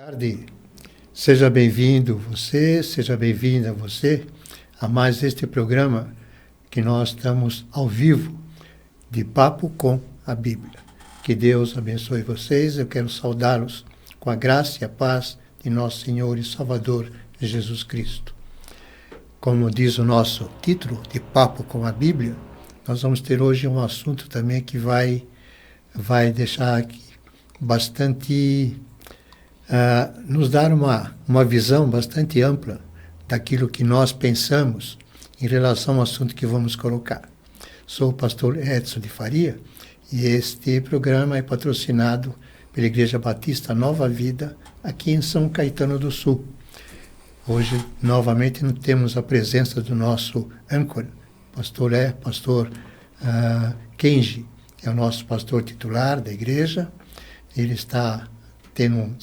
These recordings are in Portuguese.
Tarde. Seja bem-vindo você, seja bem-vinda você a mais este programa que nós estamos ao vivo, de Papo com a Bíblia. Que Deus abençoe vocês. Eu quero saudá-los com a graça e a paz de nosso Senhor e Salvador Jesus Cristo. Como diz o nosso título de Papo com a Bíblia, nós vamos ter hoje um assunto também que vai deixar aqui bastante... nos dar uma visão bastante ampla daquilo que nós pensamos em relação ao assunto que vamos colocar. Sou o pastor Edson de Faria e este programa é patrocinado pela Igreja Batista Nova Vida, aqui em São Caetano do Sul. Hoje, novamente, temos a presença do nosso âncora, pastor Kenji, é o nosso pastor titular da igreja. Ele está tendo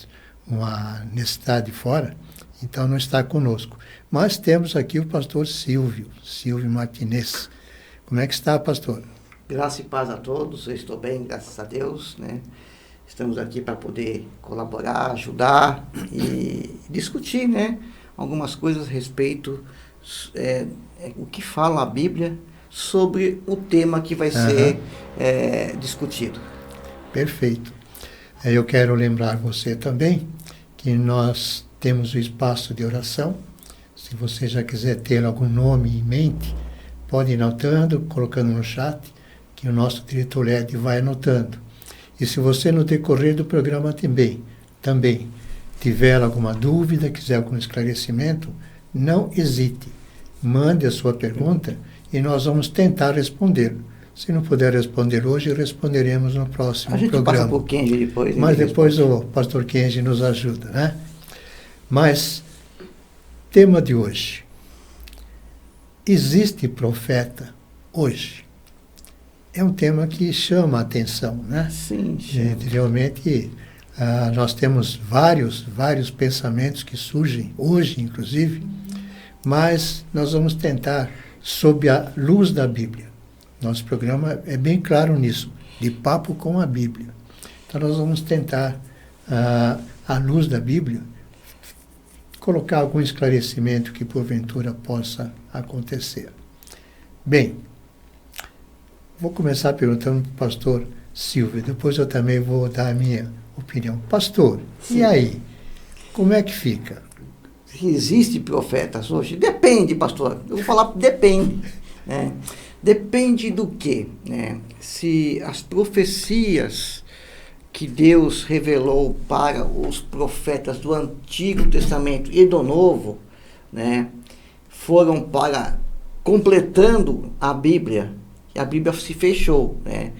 uma necessidade fora, então não está conosco. Mas temos aqui o pastor Silvio Martinez. Como é que está, pastor? Graça e paz a todos, eu estou bem, graças a Deus, né? Estamos aqui para poder colaborar, ajudar e discutir, né? Algumas coisas a respeito o que fala a Bíblia sobre o tema que vai ser discutido. Perfeito. Eu quero lembrar você também que nós temos o espaço de oração. Se você já quiser ter algum nome em mente, pode ir anotando, colocando no chat, que o nosso diretor Ed vai anotando. E se você no decorrer do programa também tiver alguma dúvida, quiser algum esclarecimento, não hesite. Mande a sua pergunta e nós vamos tentar responder. Se não puder responder hoje, responderemos no próximo programa. A gente passa por Kenji depois. Mas depois o pastor Kenji nos ajuda, né? Mas, tema de hoje. Existe profeta hoje? É um tema que chama a atenção, né? Sim. Realmente, nós temos vários pensamentos que surgem hoje, inclusive, mas nós vamos tentar, sob a luz da Bíblia. Nosso programa é bem claro nisso, de papo com a Bíblia. Então nós vamos tentar, à luz da Bíblia, colocar algum esclarecimento que porventura possa acontecer. Bem, vou começar perguntando para o pastor Silvio, depois eu também vou dar a minha opinião. Pastor, sim. E aí? Como é que fica? Se existe profetas hoje? Depende, pastor. Eu vou falar depende, né? Depende do quê? Né? Se as profecias que Deus revelou para os profetas do Antigo Testamento e do Novo, né, foram para completando a Bíblia, e a Bíblia se fechou, né?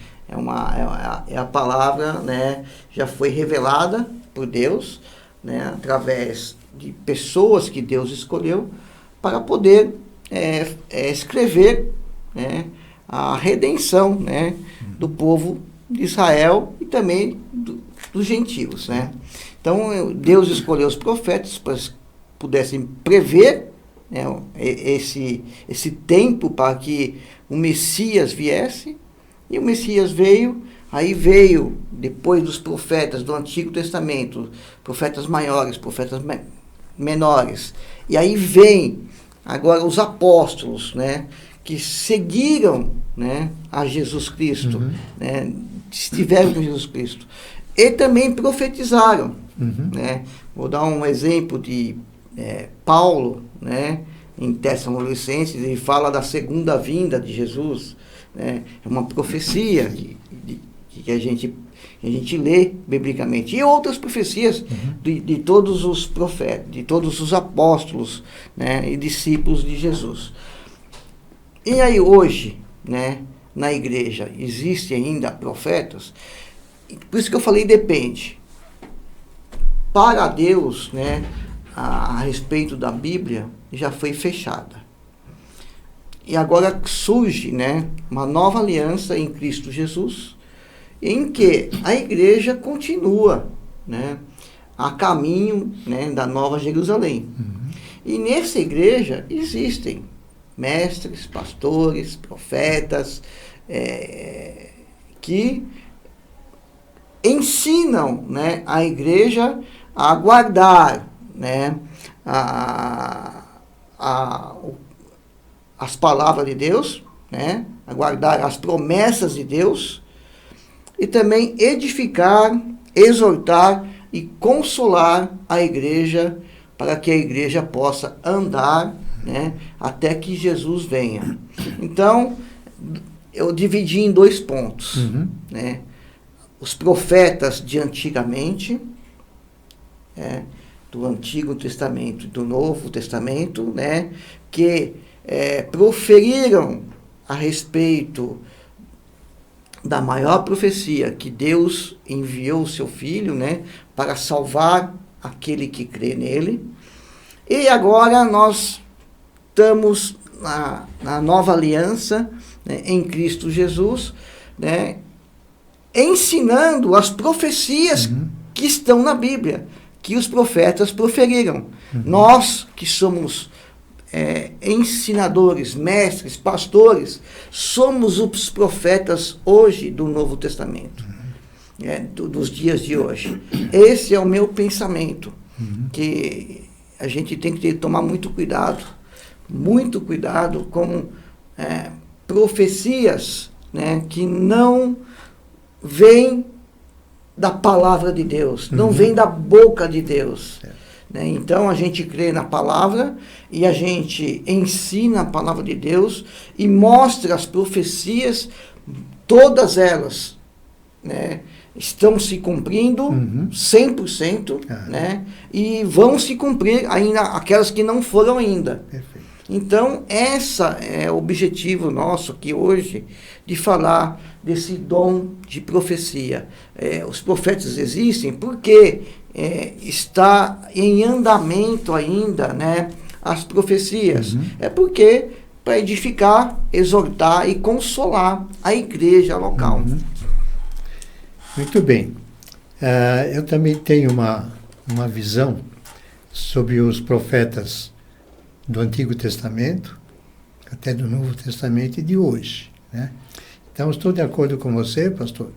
A palavra, né, já foi revelada por Deus, né, através de pessoas que Deus escolheu para poder escrever, né, a redenção, né, do povo de Israel e também dos gentios, né? Então Deus escolheu os profetas para que pudessem prever, né, esse tempo para que o Messias viesse, e o Messias veio. Aí veio, depois dos profetas do Antigo Testamento, profetas maiores, profetas menores, e aí vem agora os apóstolos, né, que seguiram, né, a Jesus Cristo, né, estiveram com Jesus Cristo, e também profetizaram. Né? Vou dar um exemplo de Paulo, né, em Tessalonicenses, ele fala da segunda vinda de Jesus, né? É uma profecia que a gente lê biblicamente, e outras profecias de todos os profetas, de todos os apóstolos, né, e discípulos de Jesus. E aí hoje, né, na igreja, existem ainda profetas? Por isso que eu falei depende. Para Deus, né, a respeito da Bíblia, já foi fechada. E agora surge, né, uma nova aliança em Cristo Jesus, em que a igreja continua, né, a caminho, né, da Nova Jerusalém. E nessa igreja existem mestres, pastores, profetas, que ensinam, né, a igreja a aguardar, né, as palavras de Deus, né, aguardar as promessas de Deus, e também edificar, exortar e consolar a igreja, para que a igreja possa andar, né, até que Jesus venha. Então, eu dividi em 2 pontos, né? Os profetas de antigamente, do Antigo Testamento e do Novo Testamento, né, que proferiram a respeito da maior profecia, que Deus enviou o seu Filho, né, para salvar aquele que crê nele. E agora nós estamos na nova aliança, né, em Cristo Jesus, né, ensinando as profecias que estão na Bíblia, que os profetas proferiram. Nós que somos ensinadores, mestres, pastores, somos os profetas hoje do Novo Testamento, dos dias de hoje. Esse é o meu pensamento, que a gente tem que tomar muito cuidado com profecias, né, que não vêm da palavra de Deus, não vêm da boca de Deus. Né? Então a gente crê na palavra e a gente ensina a palavra de Deus e mostra as profecias, todas elas, né, estão se cumprindo 100%, né, e vão se cumprir ainda aquelas que não foram ainda. Perfeito. Então, essa é o objetivo nosso aqui hoje, de falar desse dom de profecia. Os profetas existem porque está em andamento ainda, né, as profecias. É porque para edificar, exortar e consolar a igreja local. Muito bem. Eu também tenho uma visão sobre os profetas do Antigo Testamento, até do Novo Testamento e de hoje, né? Então, estou de acordo com você, pastor,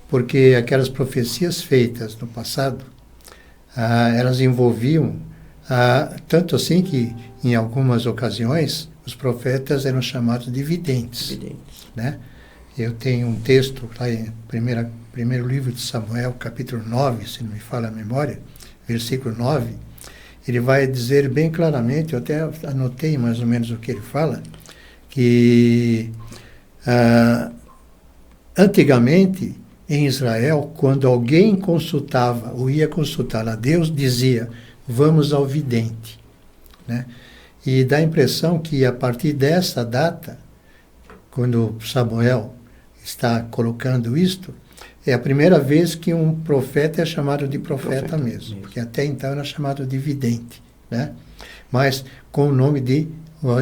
porque aquelas profecias feitas no passado, elas envolviam, tanto assim que, em algumas ocasiões, os profetas eram chamados de videntes, né? Eu tenho um texto lá em primeiro livro de Samuel, capítulo 9, se não me falha a memória, versículo 9, ele vai dizer bem claramente, eu até anotei mais ou menos o que ele fala, que antigamente, em Israel, quando alguém consultava ou ia consultar a Deus, dizia, vamos ao vidente, né? E dá a impressão que a partir dessa data, quando Samuel está colocando isto, é a primeira vez que um profeta é chamado de profeta mesmo, porque até então era chamado de vidente, né? Mas com o nome de,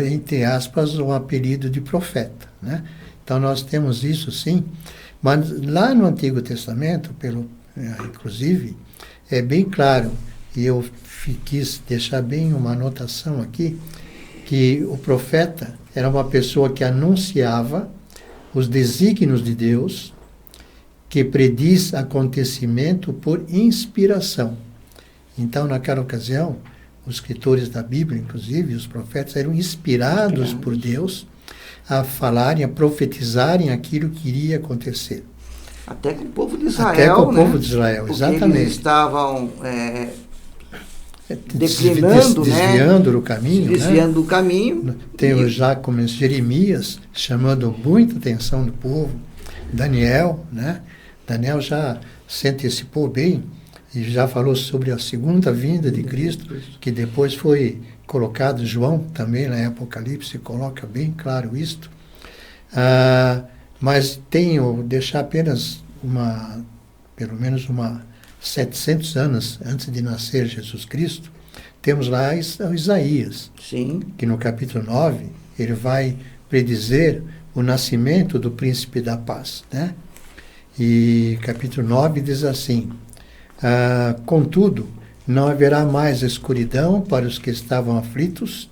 entre aspas, um apelido de profeta, né? Então nós temos isso sim, mas lá no Antigo Testamento, inclusive, é bem claro, e eu quis deixar bem uma anotação aqui, que o profeta era uma pessoa que anunciava os desígnios de Deus, que prediz acontecimento por inspiração. Então, naquela ocasião, os escritores da Bíblia, inclusive, os profetas, eram inspirados por Deus a falarem, a profetizarem aquilo que iria acontecer. Até com o povo de Israel, até com o né? povo de Israel, porque exatamente. Eles estavam declinando, desviando do caminho. Desviando do caminho. Tem já como Jeremias, chamando muita atenção do povo. Daniel, né? Daniel já se antecipou bem e já falou sobre a segunda vinda de Cristo, que depois foi colocado, João também na Apocalipse coloca bem claro isto. Mas deixar apenas pelo menos 700 anos antes de nascer Jesus Cristo, temos lá Isaías, Sim. que no capítulo 9, ele vai predizer o nascimento do príncipe da paz, né? E capítulo 9 diz assim, contudo, não haverá mais escuridão para os que estavam aflitos,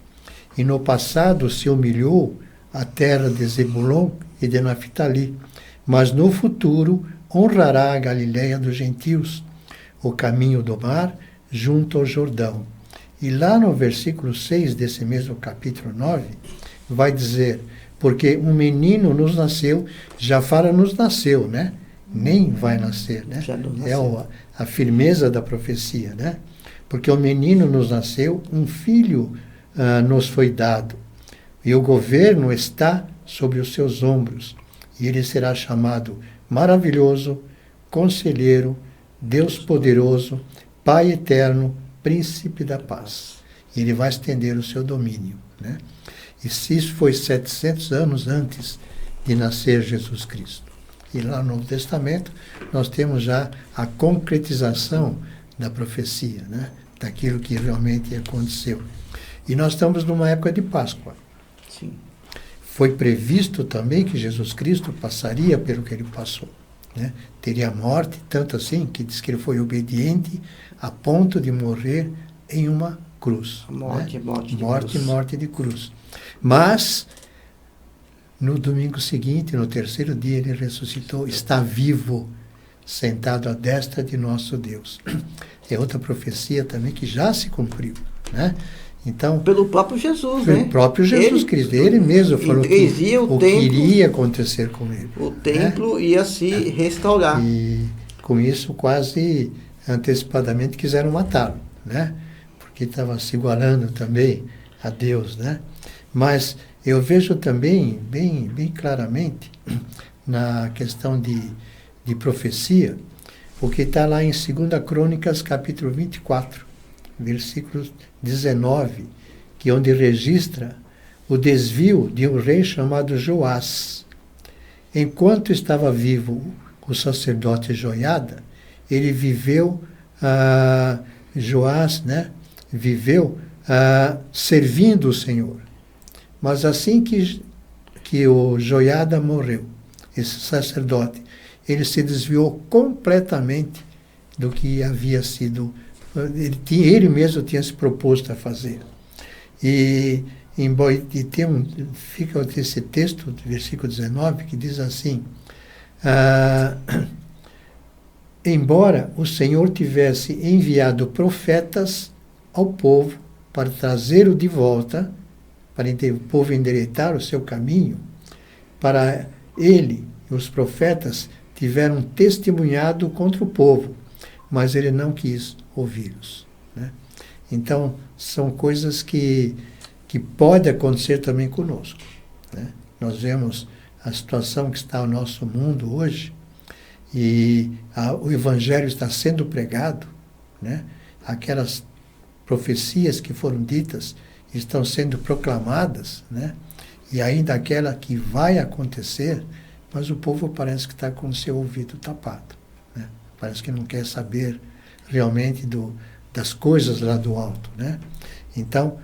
e no passado se humilhou a terra de Zebulon e de Naphtali, mas no futuro honrará a Galileia dos gentios, o caminho do mar junto ao Jordão. E lá no versículo 6 desse mesmo capítulo 9, vai dizer, porque um menino nos nasceu, já fala nos nasceu, né? Nem vai nascer, né? É a firmeza da profecia, né? Porque o menino nos nasceu, um filho nos foi dado, e o governo está sobre os seus ombros, e ele será chamado Maravilhoso, Conselheiro, Deus Poderoso, Pai Eterno, Príncipe da Paz. E ele vai estender o seu domínio, né? E se isso foi 700 anos antes de nascer Jesus Cristo. E lá no Novo Testamento nós temos já a concretização da profecia, né? Daquilo que realmente aconteceu. E nós estamos numa época de Páscoa. Sim. Foi previsto também que Jesus Cristo passaria pelo que ele passou, né? Teria morte, tanto assim que diz que ele foi obediente a ponto de morrer em uma cruz. Morte de cruz. Mas, no domingo seguinte, no terceiro dia, ele ressuscitou, está vivo, sentado à destra de nosso Deus. É outra profecia também que já se cumpriu, né? Então, pelo próprio Jesus, pelo né? próprio Jesus Cristo. Ele mesmo falou que o que iria acontecer com ele. O templo ia se restaurar. E com isso quase antecipadamente quiseram matá-lo, né? Porque estava se igualando também a Deus, né? Mas eu vejo também bem claramente na questão de profecia, o que está lá em 2 Crônicas, capítulo 24, versículo 19, que é onde registra o desvio de um rei chamado Joás. Enquanto estava vivo o sacerdote Joiada, ele viveu, Joás, né, viveu servindo o Senhor. Mas assim que o Joiada morreu, esse sacerdote, ele se desviou completamente do que havia sido, ele mesmo tinha se proposto a fazer. E fica esse texto, do versículo 19, que diz assim, embora o Senhor tivesse enviado profetas ao povo para trazê-lo de volta, para o povo endireitar o seu caminho, para ele, os profetas, tiveram testemunhado contra o povo, mas ele não quis ouvi-los, né? Então, são coisas que pode acontecer também conosco, né? Nós vemos a situação que está o nosso mundo hoje, e o Evangelho está sendo pregado, né? Aquelas profecias que foram ditas estão sendo proclamadas, né? E ainda aquela que vai acontecer, mas o povo parece que está com o seu ouvido tapado, né? Parece que não quer saber realmente das coisas lá do alto, né? Então,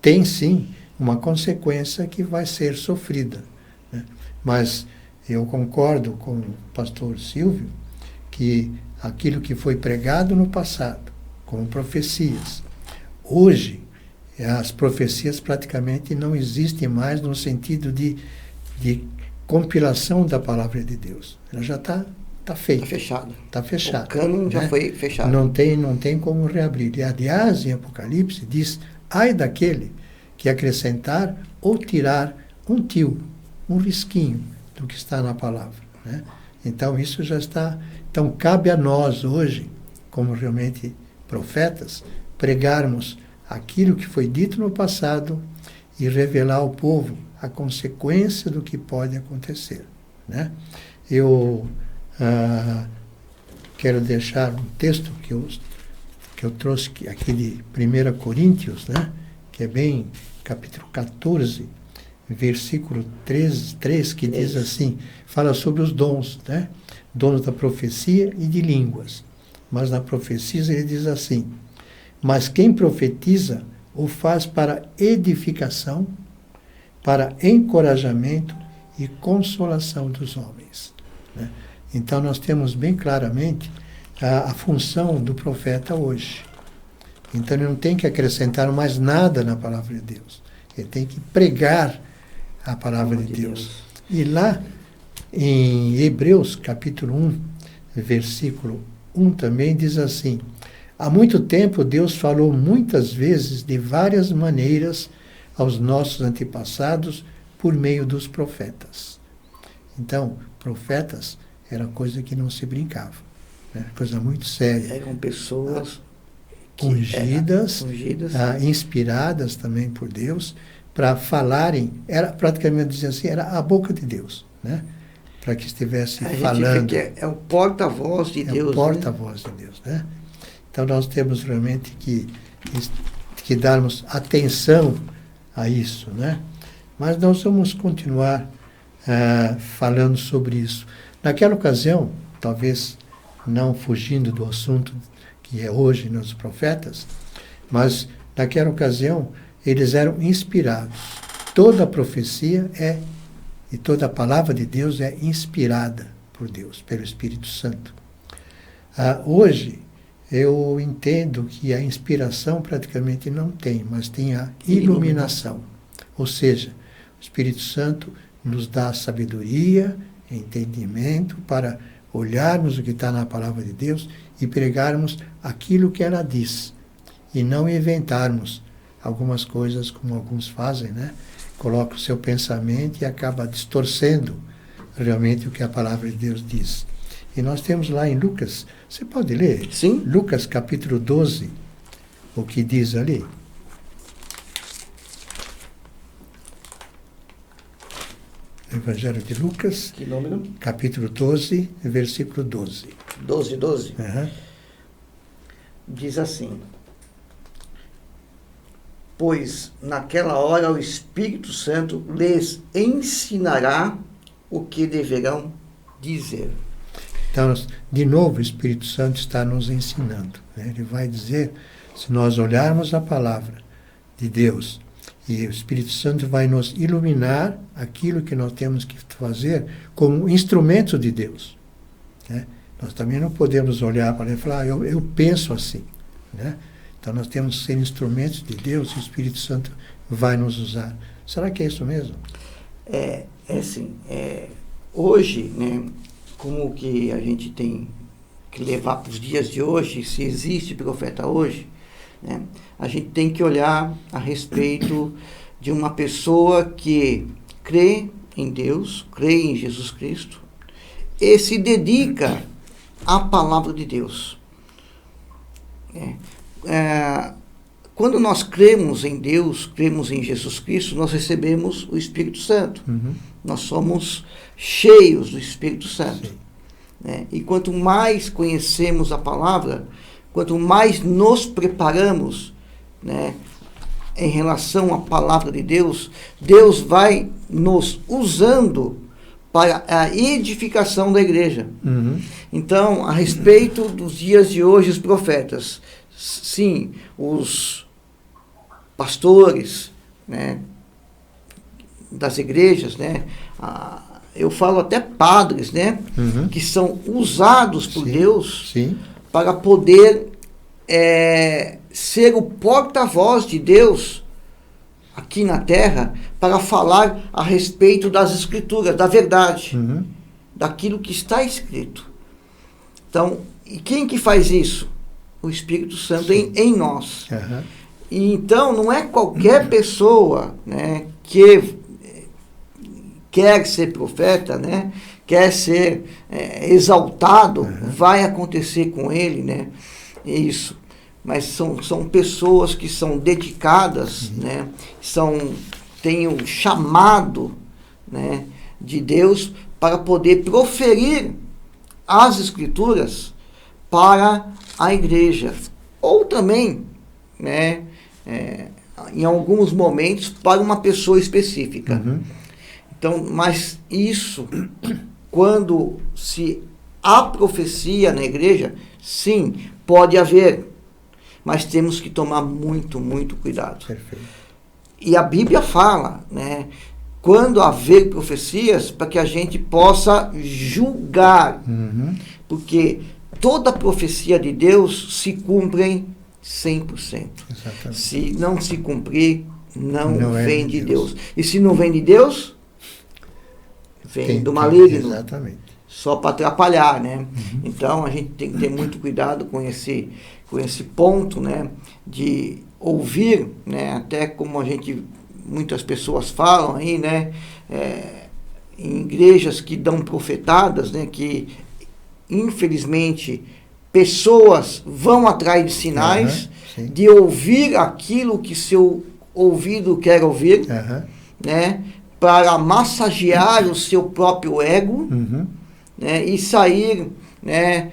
tem sim uma consequência que vai ser sofrida, né? Mas eu concordo com o pastor Silvio que aquilo que foi pregado no passado, como profecias, hoje as profecias praticamente não existem mais no sentido de compilação da palavra de Deus. Ela já está feita. Está fechado. O cânon já foi fechado. Não tem como reabrir. E, aliás, em Apocalipse diz, ai daquele que acrescentar ou tirar um tio, um risquinho do que está na palavra, né? Então, isso já está... Então, cabe a nós hoje, como realmente profetas, pregarmos aquilo que foi dito no passado e revelar ao povo a consequência do que pode acontecer, né? Eu quero deixar um texto que eu trouxe aqui de 1 Coríntios, né? Que é bem capítulo 14, versículo 3, que diz assim, fala sobre os dons, né? Dons da profecia e de línguas. Mas na profecia ele diz assim, mas quem profetiza o faz para edificação, para encorajamento e consolação dos homens, né? Então nós temos bem claramente a função do profeta hoje. Então ele não tem que acrescentar mais nada na palavra de Deus. Ele tem que pregar a palavra de Deus. E lá em Hebreus capítulo 1, versículo 1 também diz assim, há muito tempo Deus falou muitas vezes, de várias maneiras, aos nossos antepassados, por meio dos profetas. Então, profetas era coisa que não se brincava, né? Coisa muito séria. Eram pessoas ungidas, inspiradas também por Deus, para falarem, era praticamente dizer assim, era a boca de Deus, né? Para que estivesse falando. É o porta-voz de Deus. É o porta-voz de Deus, né? Então nós temos realmente que darmos atenção a isso, né? Mas nós vamos continuar falando sobre isso. Naquela ocasião, talvez não fugindo do assunto que é hoje nos profetas, mas naquela ocasião eles eram inspirados. Toda a profecia e toda a palavra de Deus é inspirada por Deus, pelo Espírito Santo. Hoje, eu entendo que a inspiração praticamente não tem, mas tem a iluminação. Ou seja, o Espírito Santo nos dá sabedoria, entendimento para olharmos o que está na palavra de Deus e pregarmos aquilo que ela diz. E não inventarmos algumas coisas como alguns fazem, né? Coloca o seu pensamento e acaba distorcendo realmente o que a palavra de Deus diz. E nós temos lá em Lucas, você pode ler? Sim. Lucas capítulo 12, o que diz ali? Evangelho de Lucas, que número? Capítulo 12, versículo 12. 12. Uhum. Diz assim: pois naquela hora o Espírito Santo lhes ensinará o que deverão dizer. Então, de novo, o Espírito Santo está nos ensinando, né? Ele vai dizer, se nós olharmos a palavra de Deus, e o Espírito Santo vai nos iluminar aquilo que nós temos que fazer como instrumento de Deus, né? Nós também não podemos olhar para ele e falar, eu penso assim, né? Então nós temos que ser instrumentos de Deus e o Espírito Santo vai nos usar. Será que é isso mesmo? É assim, hoje, né, como que a gente tem que levar para os dias de hoje, se existe profeta hoje, né, a gente tem que olhar a respeito de uma pessoa que crê em Deus, crê em Jesus Cristo e se dedica à palavra de Deus. Quando nós cremos em Deus, cremos em Jesus Cristo, nós recebemos o Espírito Santo. Uhum. Nós somos cheios do Espírito Santo. Né? E quanto mais conhecemos a palavra, quanto mais nos preparamos, né, em relação à palavra de Deus, Deus vai nos usando para a edificação da igreja. Uhum. Então, a respeito dos dias de hoje, os profetas, sim, os pastores, né, das igrejas, né, eu falo até padres, né, uhum, que são usados por sim, Deus, sim, para poder ser o porta-voz de Deus aqui na terra, para falar a respeito das Escrituras, da verdade, uhum, daquilo que está escrito. Então, e quem que faz isso? O Espírito Santo em nós. uhum. E então, não é qualquer pessoa, né, que quer ser profeta, né, quer ser exaltado, Uhum. vai acontecer com ele, né, isso. Mas são pessoas que são dedicadas, né, têm um chamado, né, de Deus para poder proferir as Escrituras para a igreja. Ou também, né, em alguns momentos, para uma pessoa específica. Uhum. Então, mas isso, quando se há profecia na igreja, sim, pode haver. Mas temos que tomar muito, muito cuidado. Perfeito. E a Bíblia fala, né, quando haver profecias, para que a gente possa julgar. Uhum. Porque toda profecia de Deus se cumpre 100%. Exatamente. Se não se cumprir, não é vem de Deus. E se não vem de Deus, vem do Tem, maligno. exatamente. só para atrapalhar, né? Então a gente tem que ter muito cuidado com esse ponto, né? De ouvir, né? Até como muitas pessoas falam aí, né? Em igrejas que dão profetadas, né? Que infelizmente pessoas vão atrás de sinais, de ouvir aquilo que seu ouvido quer ouvir, né? Para massagear o seu próprio ego, né? E sair, né?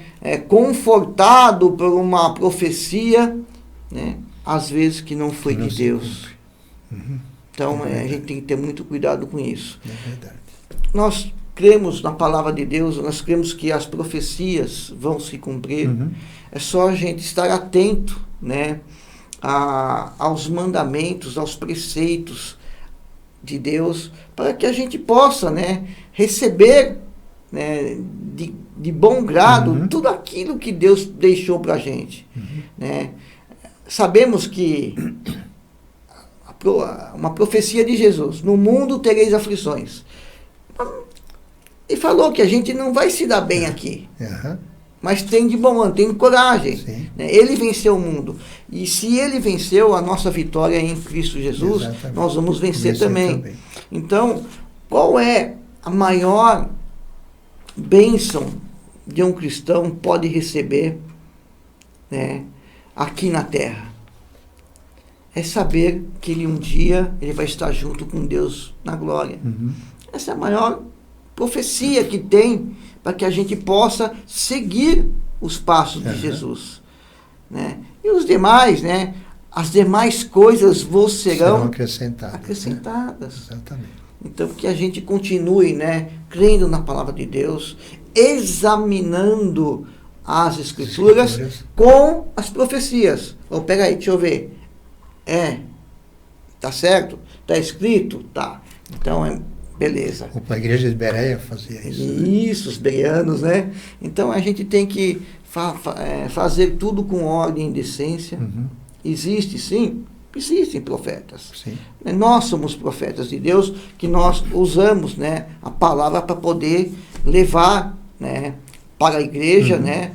Confortado por uma profecia, né? Às vezes que não foi de Deus. Então a gente tem que ter muito cuidado com isso. É verdade. Nós cremos na palavra de Deus, nós cremos que as profecias vão se cumprir. É só a gente estar atento, né? Aos mandamentos, aos preceitos de Deus, para que a gente possa, né, receber, né, de bom grado tudo aquilo que Deus deixou para a gente. Né? Sabemos que uma profecia de Jesus, no mundo tereis aflições. E falou que a gente não vai se dar bem aqui. Mas tem de bom ânimo, tem coragem. Né? Ele venceu o mundo. E se ele venceu, a nossa vitória é em Cristo Jesus. Exatamente. Nós vamos vencer também. Então, qual é a maior bênção de um cristão pode receber, né, aqui na terra? É saber que um dia ele vai estar junto com Deus na glória. Essa é a maior profecia que tem para que a gente possa seguir os passos de Jesus. Né? E os demais, né? As demais coisas serão acrescentadas. Exatamente. Então, que a gente continue, né, crendo na palavra de Deus, examinando as Escrituras com as profecias. Pega aí, deixa eu ver. Tá certo? Tá escrito? Tá. Então, beleza. A igreja de Bereia fazia isso. Isso, os bereanos, né? Então a gente tem que fazer tudo com ordem e decência. Existem profetas. Nós somos profetas de Deus, que nós usamos, né, a palavra para poder levar, né, para a igreja, né,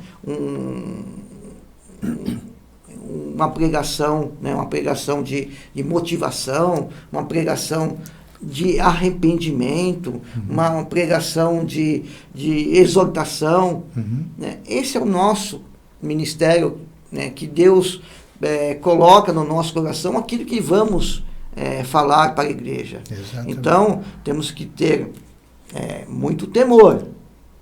uma pregação, né, uma pregação de motivação, uma pregação de arrependimento, uma pregação de exortação. Né? Esse é o nosso ministério, né, que Deus coloca no nosso coração, aquilo que vamos falar para a igreja. Exatamente. Então, temos que ter muito temor,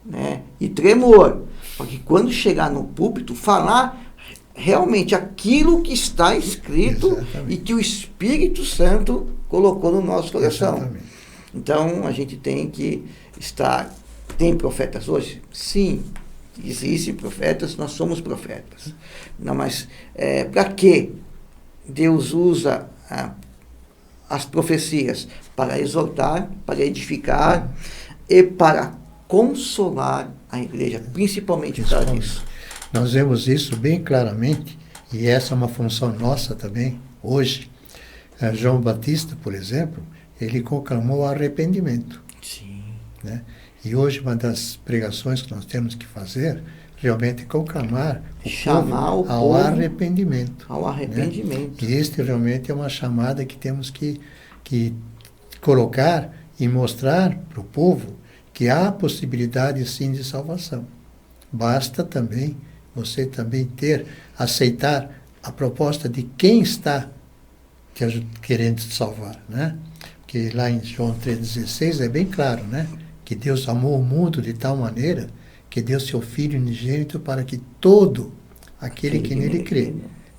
né, e tremor, para que quando chegar no púlpito, falar realmente aquilo que está escrito. Exatamente. E que o Espírito Santo colocou no nosso coração. Exatamente. Então, a gente tem que estar... Tem profetas hoje? Sim, existem profetas, nós somos profetas. Não, mas para que Deus usa as profecias? Para exortar, para edificar e para consolar a igreja, principalmente para isso. Nós vemos isso bem claramente, e essa é uma função nossa também, hoje. João Batista, por exemplo, ele conclamou arrependimento. Sim. Né? E hoje uma das pregações que nós temos que fazer, realmente é conclamar o povo ao arrependimento. Ao arrependimento. Né? E este realmente é uma chamada que temos que colocar e mostrar para o povo que há possibilidade sim de salvação. Basta também você também aceitar a proposta de quem está querendo te salvar, né? Porque lá em João 3,16 é bem claro, né? Que Deus amou o mundo de tal maneira que deu seu Filho unigênito para que todo aquele que nele crê,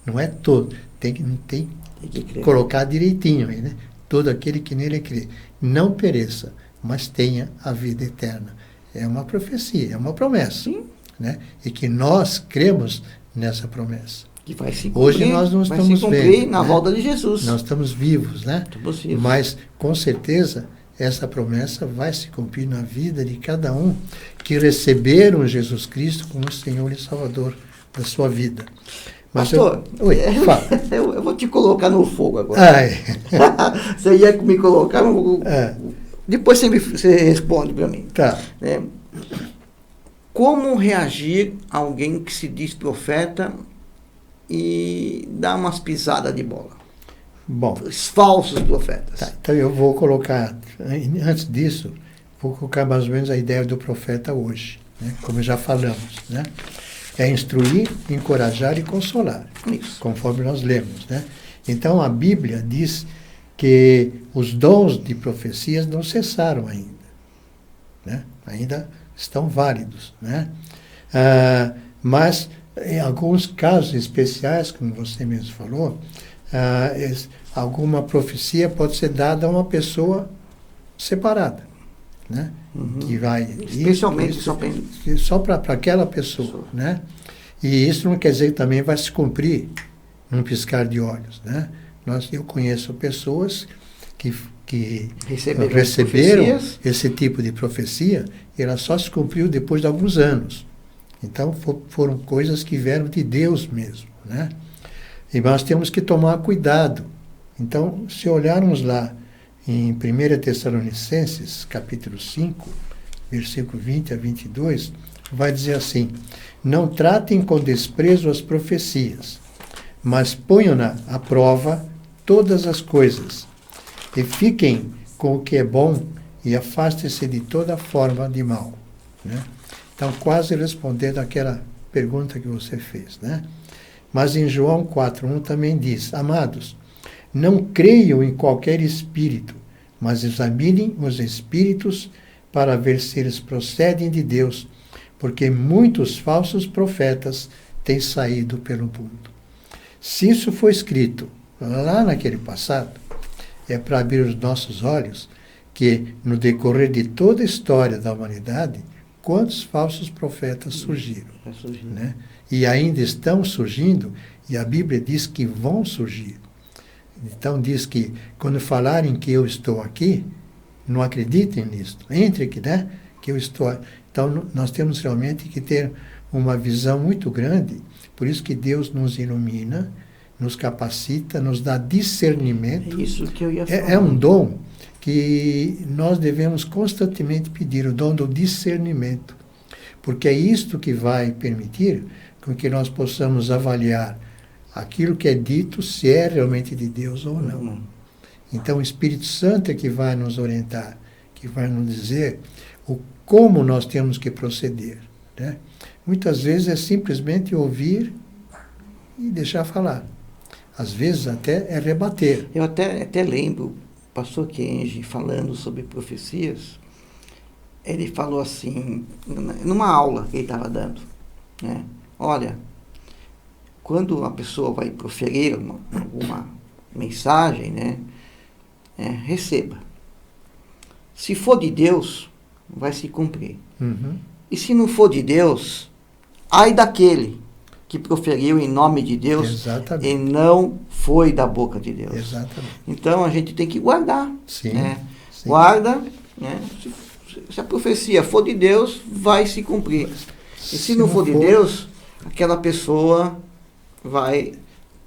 não é todo, tem que colocar direitinho aí, né? Todo aquele que nele crê, não pereça, mas tenha a vida eterna. É uma profecia, é uma promessa. Sim. Né? E que nós cremos nessa promessa. Que vai se cumprir, hoje nós não estamos vendo, na volta de Jesus. Nós estamos vivos, né? Estamos vivos. Mas, com certeza, essa promessa vai se cumprir na vida de cada um que receberam Jesus Cristo como Senhor e Salvador da sua vida. Mas Pastor, fala. Eu vou te colocar no fogo agora. Você ia me colocar no fogo. Depois você responde para mim. Tá. como reagir a alguém que se diz profeta e dá umas pisadas de bola? Bom, Os falsos profetas. tá, então eu vou colocar, antes disso, vou colocar mais ou menos a ideia do profeta hoje, né? Como já falamos, né? É instruir, encorajar e consolar, Isso. conforme nós lemos, né? Então a Bíblia diz que os dons de profecias não cessaram ainda, né? Ainda estão válidos, né? Mas em alguns casos especiais, como você mesmo falou, alguma profecia pode ser dada a uma pessoa separada, né? Que vai Especialmente só para aquela pessoa, né? E isso não quer dizer que também vai se cumprir num piscar de olhos, né? Eu conheço pessoas que receberam esse tipo de profecia e ela só se cumpriu depois de alguns anos. Então foram coisas que vieram de Deus mesmo, né? E nós temos que tomar cuidado. Então, se olharmos lá em 1 Tessalonicenses, capítulo 5, versículo 20 a 22, vai dizer assim: não tratem com desprezo as profecias, mas ponham-na à prova todas as coisas, e fiquem com o que é bom e afastem-se de toda forma de mal, né? Então, quase respondendo àquela pergunta que você fez, né? Mas em João 4:1 também diz: amados, não creiam em qualquer espírito, mas examinem os espíritos para ver se eles procedem de Deus, porque muitos falsos profetas têm saído pelo mundo. Se isso foi escrito lá naquele passado, é para abrir os nossos olhos que, no decorrer de toda a história da humanidade, quantos falsos profetas surgiram, né? E ainda estão surgindo, e a Bíblia diz que vão surgir. Então diz que, quando falarem que eu estou aqui, não acreditem nisso. Entre que, né, que eu estou. Então nós temos realmente que ter uma visão muito grande. Por isso que Deus nos ilumina, nos capacita, nos dá discernimento. É isso que eu ia falar. É um dom que nós devemos constantemente pedir, o dom do discernimento. Porque é isto que vai permitir com que nós possamos avaliar aquilo que é dito, se é realmente de Deus ou não. Então o Espírito Santo é que vai nos orientar, que vai nos dizer como nós temos que proceder, né? Muitas vezes é simplesmente ouvir e deixar falar. Às vezes até é rebater. Eu até lembro o pastor Kenji falando sobre profecias. Ele falou assim, numa aula que ele estava dando, né? Olha, quando a pessoa vai proferir alguma mensagem, né, receba. Se for de Deus, vai se cumprir. Uhum. E se não for de Deus, ai daquele que proferiu em nome de Deus. Exatamente. E não foi da boca de Deus. Exatamente. Então a gente tem que guardar. Sim, né? sim. Guarda, né? Se a profecia for de Deus, vai se cumprir. E se não for de Deus, aquela pessoa vai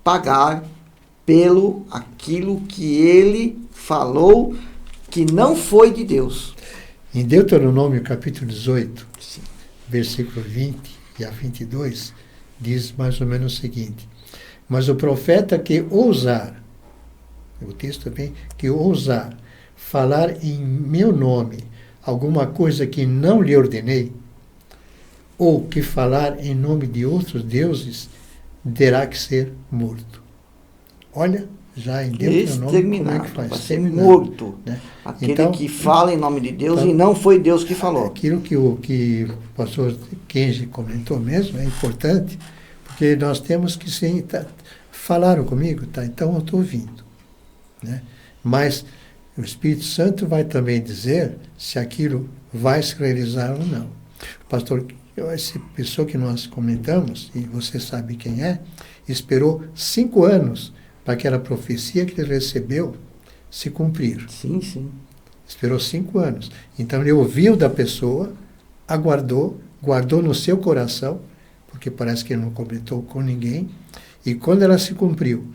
pagar pelo aquilo que ele falou que não foi de Deus. Em Deuteronômio capítulo 18, Sim. versículo 20 e a 22, diz mais ou menos o seguinte: mas o profeta que ousar, o texto também, que ousar falar em meu nome alguma coisa que não lhe ordenei, ou que falar em nome de outros deuses, terá que ser morto. Olha, já em Deuteronômio, como é que faz? Vai ser morto. Né? Aquele então, que fala em nome de Deus então, e não foi Deus que falou. Aquilo que o pastor Kenji comentou mesmo é importante, porque nós temos que sim, falaram comigo, tá? Então eu estou ouvindo, né? Mas o Espírito Santo vai também dizer se aquilo vai se realizar ou não. O pastor, essa pessoa que nós comentamos, e você sabe quem é, esperou 5 anos para aquela profecia que ele recebeu se cumprir. Sim, sim. Esperou 5 anos. Então ele ouviu da pessoa, aguardou, guardou no seu coração, porque parece que ele não comentou com ninguém, e quando ela se cumpriu,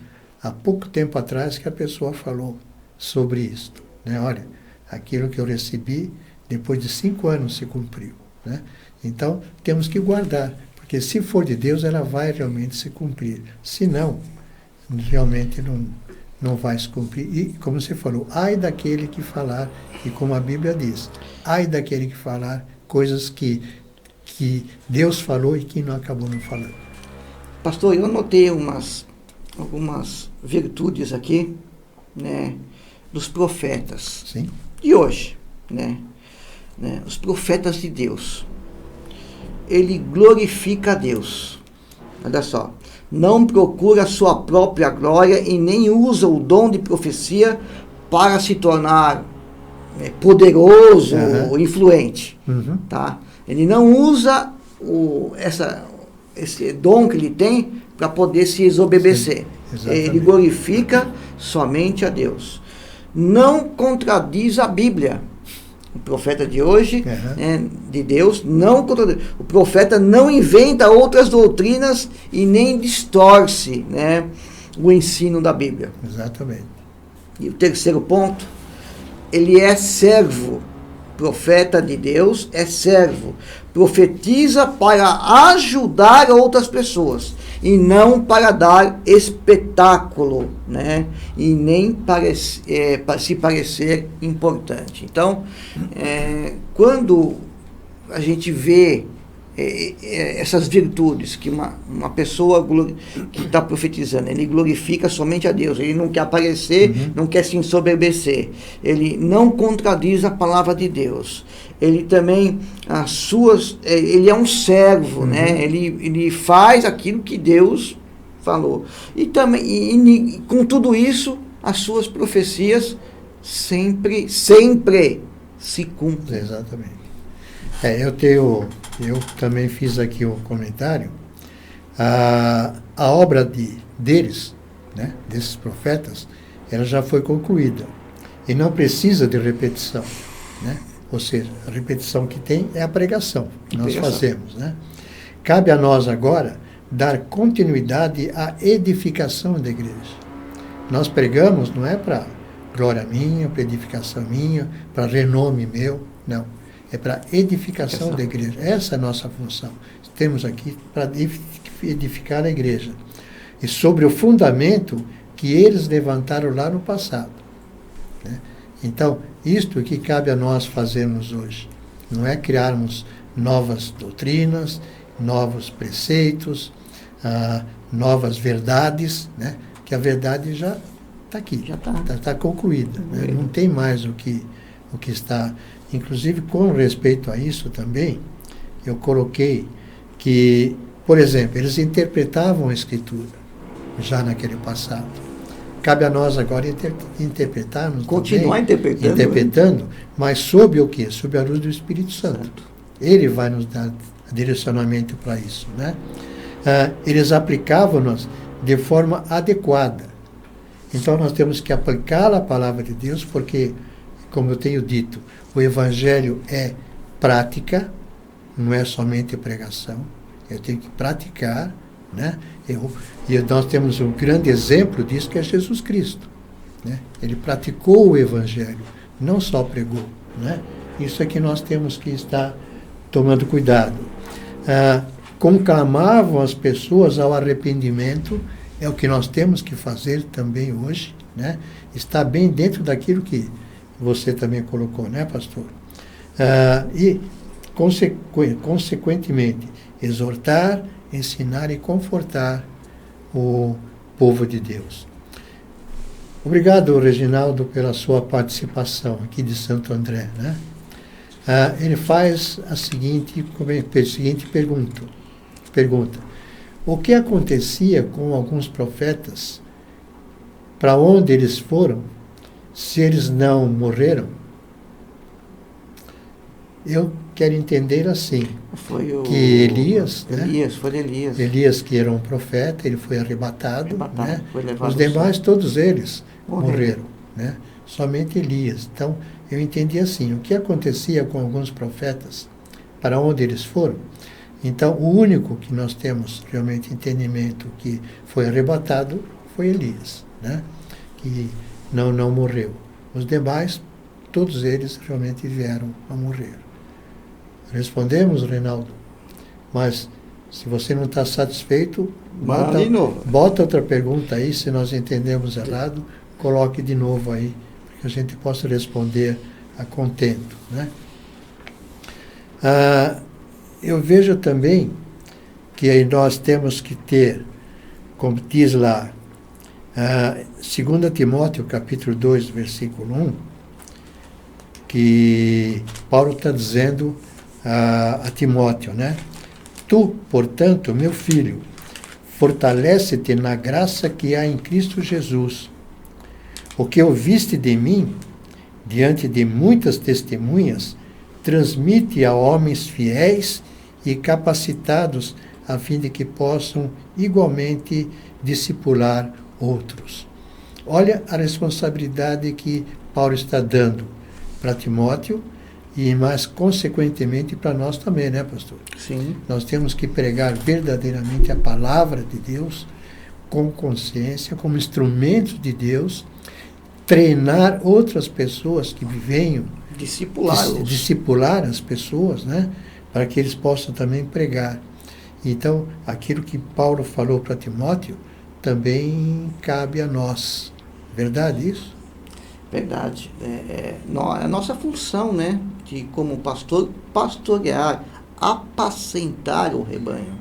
há pouco tempo atrás que a pessoa falou sobre isso, né? Olha, aquilo que eu recebi, depois de 5 anos se cumpriu, né? Então, temos que guardar, porque se for de Deus, ela vai realmente se cumprir. Se não, realmente não vai se cumprir. E, como você falou, ai daquele que falar, e como a Bíblia diz, ai daquele que falar coisas que Deus falou e que não acabou não falando. Pastor, eu anotei algumas virtudes aqui, né, dos profetas. Sim. De hoje, né? Os profetas de Deus. Ele glorifica a Deus. Olha só. Não procura a sua própria glória e nem usa o dom de profecia para se tornar poderoso ou influente. Tá? Ele não usa esse dom que ele tem para poder se exobedecer. Ele glorifica somente a Deus. Não contradiz a Bíblia. O profeta de hoje, de Deus, não contradiz. O profeta não inventa outras doutrinas e nem distorce, né, o ensino da Bíblia. Exatamente. E o terceiro ponto, ele é servo. Profeta de Deus é servo. Profetiza para ajudar outras pessoas e não para dar espetáculo, né? E nem para se parecer importante. Então, quando a gente vê essas virtudes que uma pessoa que está profetizando, ele glorifica somente a Deus, ele não quer aparecer, não quer se ensoberbecer, ele não contradiz a palavra de Deus, ele também ele é um servo, né? Ele faz aquilo que Deus falou, e também e com tudo isso as suas profecias sempre se cumprem. Exatamente. Eu também fiz aqui um comentário. A obra deles, né, desses profetas, ela já foi concluída. E não precisa de repetição. Né? Ou seja, a repetição que tem é a pregação que nós fazemos. Né? Cabe a nós agora dar continuidade à edificação da igreja. Nós pregamos não é para glória minha, para edificação minha, para renome meu, não. É para edificação da igreja. Essa é a nossa função. Temos aqui para edificar a igreja. E sobre o fundamento que eles levantaram lá no passado. Né? Então, isto que cabe a nós fazermos hoje. Não é criarmos novas doutrinas, novos preceitos, novas verdades, né? Que a verdade já está aqui. Já está concluída. Né? Não tem mais o que está... Inclusive, com respeito a isso também, eu coloquei que, por exemplo, eles interpretavam a Escritura já naquele passado. Cabe a nós agora interpretarmos continuar também, interpretando, mas sob o quê? Sob a luz do Espírito Santo. Ele vai nos dar direcionamento para isso. Né? Eles aplicavam-nos de forma adequada. Então, nós temos que aplicar a palavra de Deus, porque, como eu tenho dito, o Evangelho é prática, não é somente pregação. Eu tenho que praticar, né? E nós temos um grande exemplo disso, que é Jesus Cristo. Né? Ele praticou o Evangelho, não só pregou. Né? Isso é que nós temos que estar tomando cuidado. Conclamavam as pessoas ao arrependimento, é o que nós temos que fazer também hoje. Né? Está bem dentro daquilo que você também colocou, né, pastor? E, consequentemente, exortar, ensinar e confortar o povo de Deus. Obrigado, Reginaldo, pela sua participação aqui de Santo André. Né? Ele faz a seguinte pergunta. O que acontecia com alguns profetas? Para onde eles foram? Se eles não morreram? Eu quero entender assim, que Elias, Elias, que era um profeta, ele foi arrebatado, né? Os demais, todos eles morreram, né? Somente Elias. Então, eu entendi assim, o que acontecia com alguns profetas, para onde eles foram? Então, o único que nós temos realmente entendimento que foi arrebatado foi Elias, né? Que não morreu. Os demais, todos eles realmente vieram a morrer. Respondemos, Reinaldo. Mas se você não está satisfeito, Manda de novo. bota outra pergunta aí, se nós entendemos errado, coloque de novo aí, para que a gente possa responder a contento, né? Eu vejo também que aí nós temos que ter, como diz lá, 2 Timóteo, capítulo 2, versículo 1, que Paulo está dizendo a Timóteo, né? Tu, portanto, meu filho, fortalece-te na graça que há em Cristo Jesus. O que ouviste de mim, diante de muitas testemunhas, transmite a homens fiéis e capacitados, a fim de que possam igualmente discipular outros. Olha a responsabilidade que Paulo está dando para Timóteo e, mais consequentemente, para nós também, né, pastor? Sim. Nós temos que pregar verdadeiramente a palavra de Deus com consciência, como instrumentos de Deus, treinar outras pessoas que venham discipular as pessoas, né, para que eles possam também pregar. Então, aquilo que Paulo falou para Timóteo também cabe a nós. Verdade isso? Verdade. A nossa função, né, de como pastor, pastorear, apacentar o rebanho.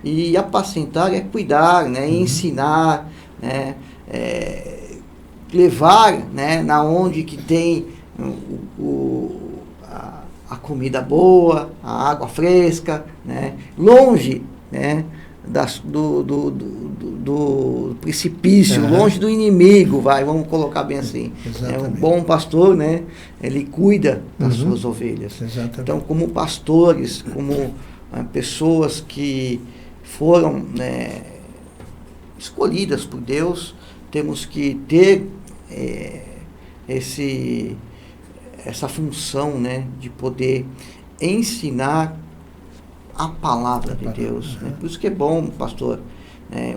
E apacentar é cuidar, né, ensinar, né, levar, né, na onde que tem a comida boa, a água fresca, né, longe, né, do precipício, longe do inimigo, vamos colocar bem assim. Um bom pastor, né, ele cuida das suas ovelhas. Exatamente. Então, como pastores, como pessoas que foram, né, escolhidas por Deus, temos que ter essa função, né, de poder ensinar a palavra de Deus. Né? Por isso que é bom, pastor,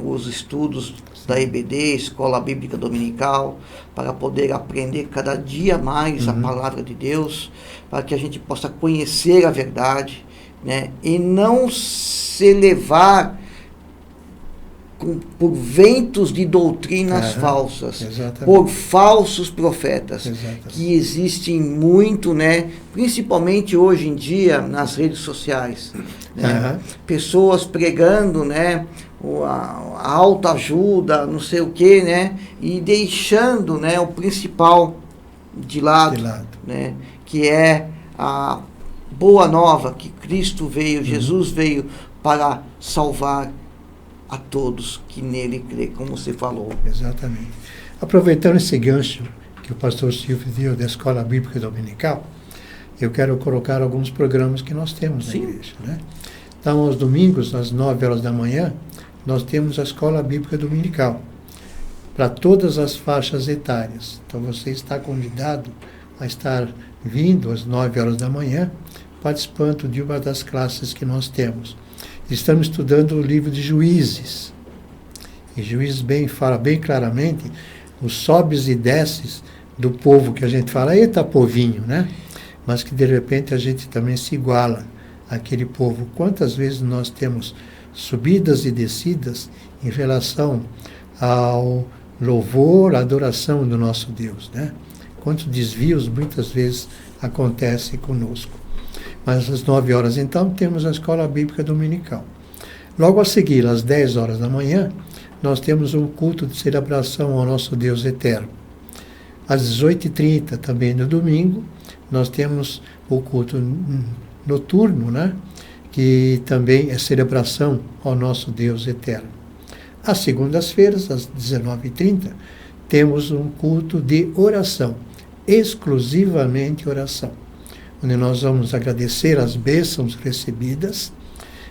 os estudos da EBD, Escola Bíblica Dominical, para poder aprender cada dia mais a palavra de Deus, para que a gente possa conhecer a verdade, né? E não se levar por ventos de doutrinas falsas, por falsos profetas, que existem muito, né? Principalmente hoje em dia nas redes sociais, né? Pessoas pregando, né, a autoajuda, não sei o que, né, e deixando, né, o principal de lado. Né, que é a boa nova que Cristo veio, Jesus veio para salvar a todos que nele crê, como você falou. Exatamente. Aproveitando esse gancho que o pastor Silvio deu da Escola Bíblica Dominical, eu quero colocar alguns programas que nós temos na igreja, né? Então, aos domingos, às 9 horas da manhã, nós temos a Escola Bíblica Dominical, para todas as faixas etárias. Então, você está convidado a estar vindo às 9 horas da manhã, participando de uma das classes que nós temos. Estamos estudando o livro de Juízes. E Juízes fala bem claramente os sobes e desces do povo, que a gente fala, eita povinho, né? Mas que de repente a gente também se iguala àquele povo. Quantas vezes nós temos subidas e descidas em relação ao louvor, à adoração do nosso Deus, né? Quantos desvios muitas vezes acontecem conosco. Mas às 9 horas, então, temos a Escola Bíblica Dominical. Logo a seguir, às 10 horas da manhã, nós temos um culto de celebração ao nosso Deus eterno. Às 18h30, também no domingo, nós temos o culto noturno, né? Que também é celebração ao nosso Deus eterno. Às segundas-feiras, às 19h30, temos um culto de oração, exclusivamente oração, onde nós vamos agradecer as bênçãos recebidas,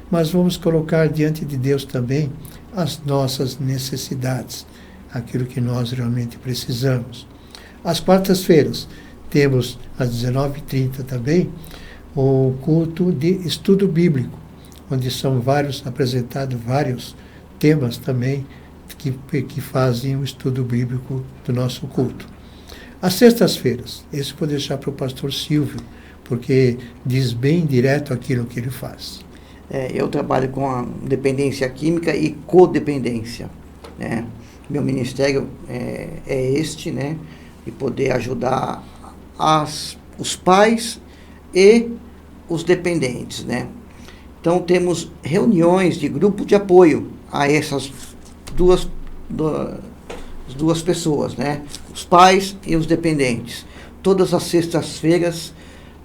mas vamos colocar diante de Deus também as nossas necessidades, aquilo que nós realmente precisamos. Às quartas-feiras, temos às 19h30 também o culto de estudo bíblico, onde são apresentados vários temas também que fazem o estudo bíblico do nosso culto. Às sextas-feiras, esse vou deixar para o pastor Silvio, porque diz bem direto aquilo que ele faz. Eu trabalho com a dependência química e codependência, né? Meu ministério é este, né? De poder ajudar os pais e os dependentes, né? Então temos reuniões de grupo de apoio a essas duas pessoas, né? Os pais e os dependentes. Todas as sextas-feiras,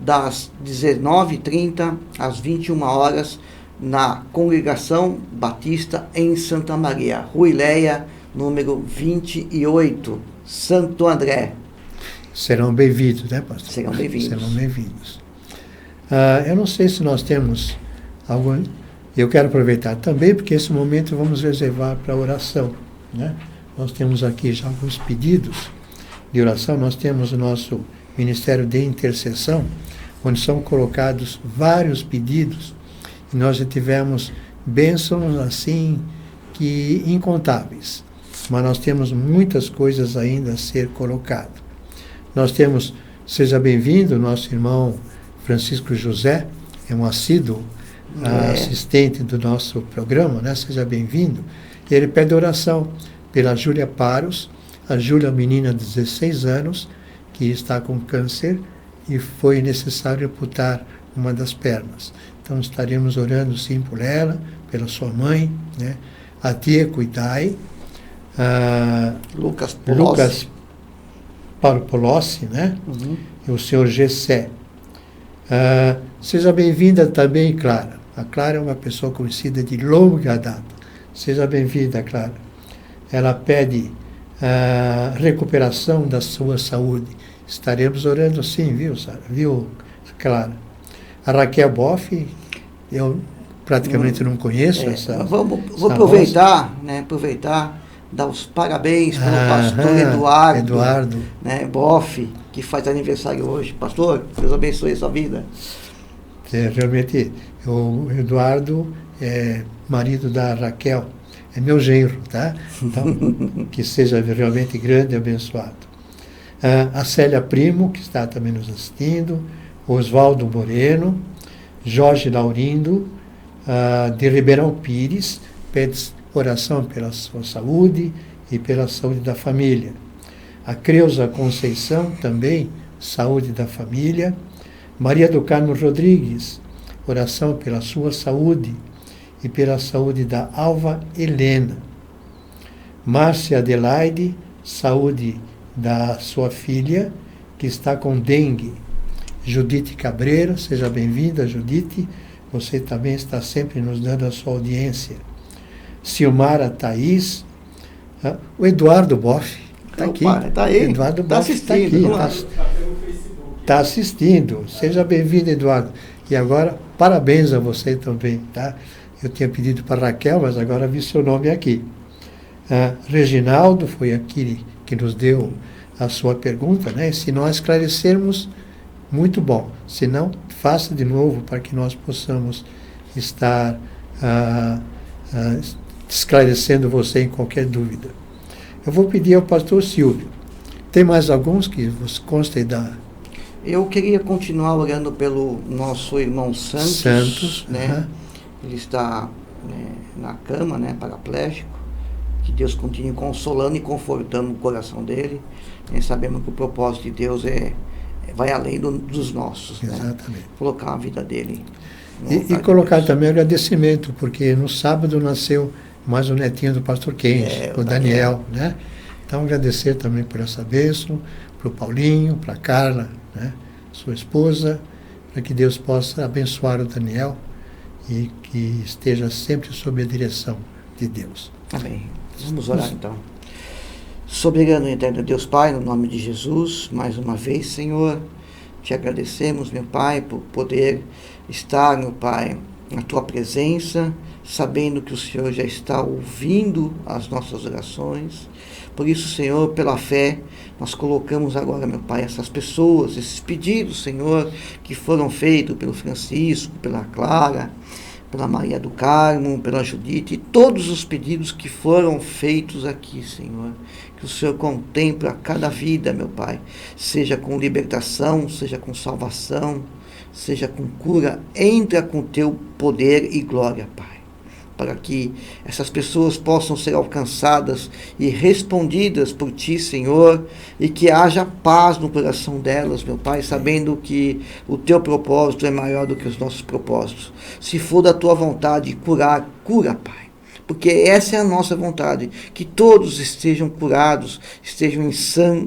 das 19h30 às 21 horas, na Congregação Batista em Santa Maria, Rua Ileia, número 28, Santo André. Serão bem-vindos, né, pastor? Serão bem-vindos. Serão bem-vindos. Eu não sei se nós temos algum... Eu quero aproveitar também, porque esse momento vamos reservar para oração, né? Nós temos aqui já alguns pedidos de oração. Nós temos o nosso Ministério de Intercessão, onde são colocados vários pedidos, e nós já tivemos bênçãos assim que incontáveis, mas nós temos muitas coisas ainda a ser colocado. Nós temos, seja bem-vindo, nosso irmão Francisco José, é um assíduo assistente do nosso programa, né? Seja bem-vindo. E ele pede oração pela Júlia Paros, a Júlia, menina de 16 anos, que está com câncer e foi necessário amputar uma das pernas. Então estaremos orando sim por ela, pela sua mãe, né? A tia Cuidai, Lucas Paulo Polossi, né? Uhum. E o senhor Gessé. Seja bem-vinda também, Clara. A Clara é uma pessoa conhecida de longa data. Seja bem-vinda, Clara. Ela pede a recuperação da sua saúde. Estaremos orando sim, viu, Sara? Viu, Clara? A Raquel Boff, eu praticamente não conheço essa. Vou aproveitar, né? Dar os parabéns para o pastor Eduardo, né, Boff, que faz aniversário hoje. Pastor, Deus abençoe a sua vida. Realmente, o Eduardo é marido da Raquel, é meu genro, tá? Então, que seja realmente grande e abençoado. A Célia Primo, que está também nos assistindo, Oswaldo Moreno, Jorge Laurindo, de Ribeirão Pires, pede oração pela sua saúde e pela saúde da família. A Creuza Conceição também, saúde da família. Maria do Carmo Rodrigues, oração pela sua saúde e pela saúde da Alva Helena. Márcia Adelaide, saúde da sua filha, que está com dengue. Judite Cabreira, seja bem-vinda, Judite. Você também está sempre nos dando a sua audiência. Silmara Thaís, o Eduardo Boff está aqui. Está aí, Eduardo está Boff assistindo. Está assistindo. Seja bem-vindo, Eduardo. E agora, parabéns a você também, tá? Eu tinha pedido para Raquel, mas agora vi seu nome aqui. Reginaldo foi aqui que nos deu a sua pergunta, né? Se nós esclarecermos, muito bom. Se não, faça de novo para que nós possamos estar esclarecendo você em qualquer dúvida. Eu vou pedir ao pastor Silvio. Tem mais alguns que você consta da... Eu queria continuar orando pelo nosso irmão Santos, né? Ele está na cama, né, paraplégico. Que Deus continue consolando e confortando o coração dele. E sabemos que o propósito de Deus vai além dos nossos. Exatamente. Né? Colocar a vida dele. E colocar também agradecimento, porque no sábado nasceu mais um netinho do pastor Kenji, o Daniel, né? Então agradecer também por essa bênção, para o Paulinho, para a Carla, né, sua esposa, para que Deus possa abençoar o Daniel e que esteja sempre sob a direção de Deus. Amém. Vamos orar então. Soberano e eterno Deus Pai, no nome de Jesus, mais uma vez, Senhor, te agradecemos, meu Pai, por poder estar, meu Pai, na tua presença, sabendo que o Senhor já está ouvindo as nossas orações. Por isso, Senhor, pela fé, nós colocamos agora, meu Pai, essas pessoas, esses pedidos, Senhor, que foram feitos pelo Francisco, pela Clara, pela Maria do Carmo, pela Judite, e todos os pedidos que foram feitos aqui, Senhor. Que o Senhor contempla cada vida, meu Pai, seja com libertação, seja com salvação, seja com cura, entra com teu poder e glória, Pai, para que essas pessoas possam ser alcançadas e respondidas por Ti, Senhor, e que haja paz no coração delas, meu Pai, sabendo que o Teu propósito é maior do que os nossos propósitos. Se for da Tua vontade curar, cura, Pai, porque essa é a nossa vontade, que todos estejam curados, estejam em sã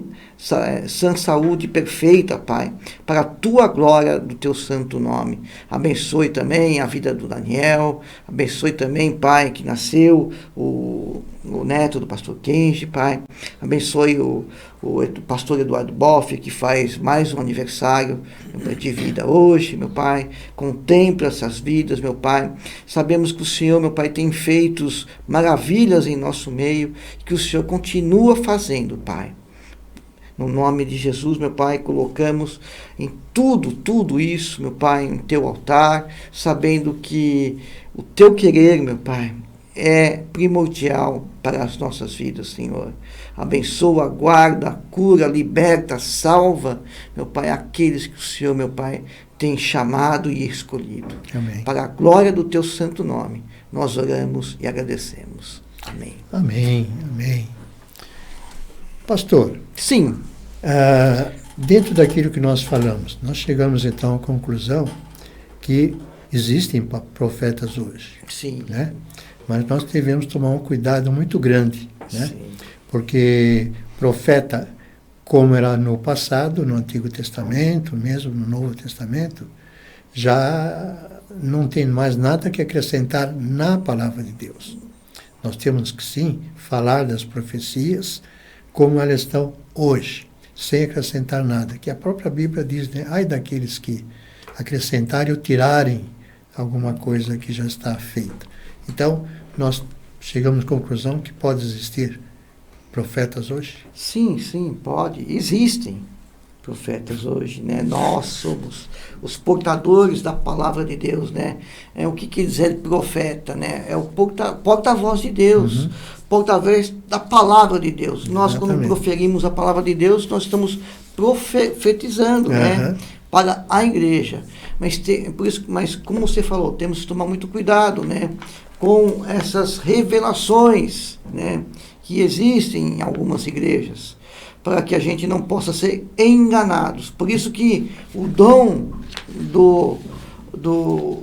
saúde perfeita, Pai, para a Tua glória do Teu santo nome. Abençoe também a vida do Daniel, abençoe também, Pai, que nasceu o neto do pastor Kenji, Pai, abençoe o pastor Eduardo Boff, que faz mais um aniversário, meu Pai, de vida hoje, meu Pai, contempla essas vidas, meu Pai, sabemos que o Senhor, meu Pai, tem feito maravilhas em nosso meio, que o Senhor continua fazendo, Pai. No nome de Jesus, meu Pai, colocamos em tudo isso, meu Pai, em Teu altar, sabendo que o Teu querer, meu Pai, é primordial para as nossas vidas, Senhor. Abençoa, guarda, cura, liberta, salva, meu Pai, aqueles que o Senhor, meu Pai, tem chamado e escolhido. Amém. Para a glória do Teu santo nome, nós oramos e agradecemos. Amém. Amém, amém. Pastor, sim, dentro daquilo que nós falamos, nós chegamos então à conclusão que existem profetas hoje. Sim. Né? Mas nós devemos tomar um cuidado muito grande, né? Sim. Porque profeta, como era no passado, no Antigo Testamento, mesmo no Novo Testamento, já não tem mais nada que acrescentar na palavra de Deus. Nós temos que sim falar das profecias como elas estão hoje, sem acrescentar nada, que a própria Bíblia diz, né? Ai daqueles que acrescentarem ou tirarem alguma coisa que já está feita. Então, nós chegamos à conclusão que pode existir profetas hoje? Sim, pode. Existem profetas hoje, né? Nós somos os portadores da palavra de Deus, né? O que quer dizer profeta, né? É o porta-voz de Deus, porta-voz da palavra de Deus. Nós, quando proferimos a palavra de Deus, nós estamos profetizando, né? Para a igreja. Mas como você falou, temos que tomar muito cuidado, né? Com essas revelações, né? Que existem em algumas igrejas, para que a gente não possa ser enganados. Por isso que o dom do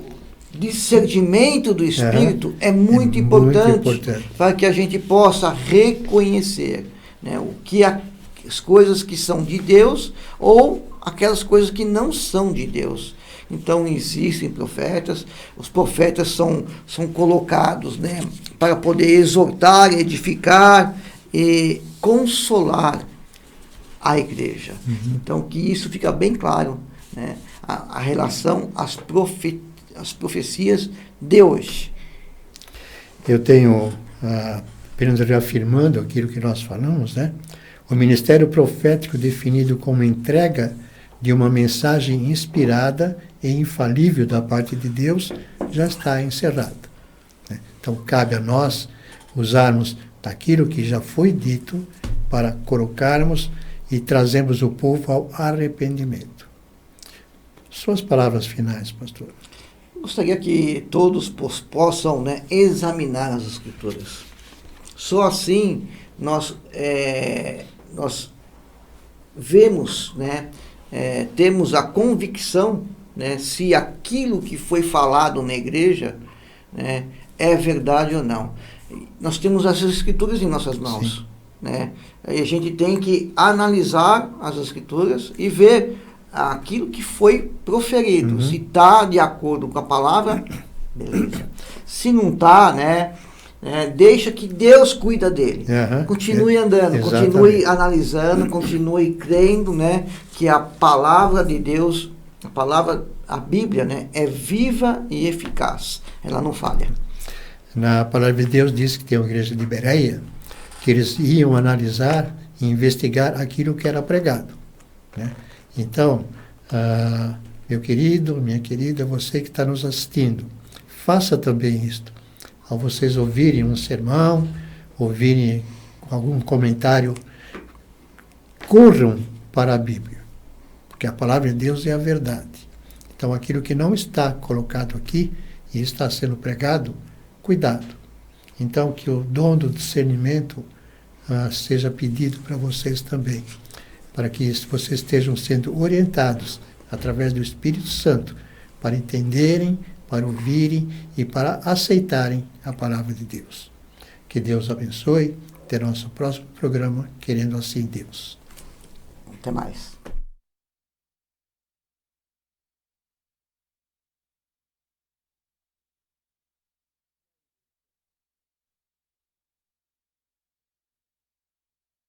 discernimento do Espírito é muito importante, para que a gente possa reconhecer, né, as coisas que são de Deus ou aquelas coisas que não são de Deus. Então existem profetas, os profetas são colocados, né, para poder exortar, edificar e consolar a igreja. Então que isso fica bem claro, né, a relação às profecias de hoje. Eu tenho, apenas reafirmando aquilo que nós falamos, né, o ministério profético definido como entrega de uma mensagem inspirada e infalível da parte de Deus já está encerrado, né? Então cabe a nós usarmos daquilo que já foi dito para colocarmos e trazermos o povo ao arrependimento. Suas palavras finais, pastor. Gostaria que todos possam, né, examinar as Escrituras. Só assim nós vemos, né, temos a convicção, né, se aquilo que foi falado na igreja, né, é verdade ou não. Nós temos as Escrituras em nossas mãos, né? E a gente tem que analisar as Escrituras e ver aquilo que foi proferido. Se está de acordo com a palavra, beleza. Se não está, né, deixa que Deus cuida dele. Continue andando, continue analisando, continue crendo, né, que a palavra de Deus, a Bíblia, né, é viva e eficaz. Ela não falha. Na palavra de Deus diz que tem uma igreja de Bereia, que eles iam analisar e investigar aquilo que era pregado, né? Então, meu querido, minha querida, você que está nos assistindo, faça também isto. Ao vocês ouvirem um sermão, ouvirem algum comentário, corram para a Bíblia, porque a palavra de Deus é a verdade. Então, aquilo que não está colocado aqui e está sendo pregado, cuidado. Então, que o dom do discernimento seja pedido para vocês também, para que vocês estejam sendo orientados através do Espírito Santo para entenderem, para ouvirem e para aceitarem a palavra de Deus. Que Deus abençoe. Até nosso próximo programa, querendo assim Deus. Até mais.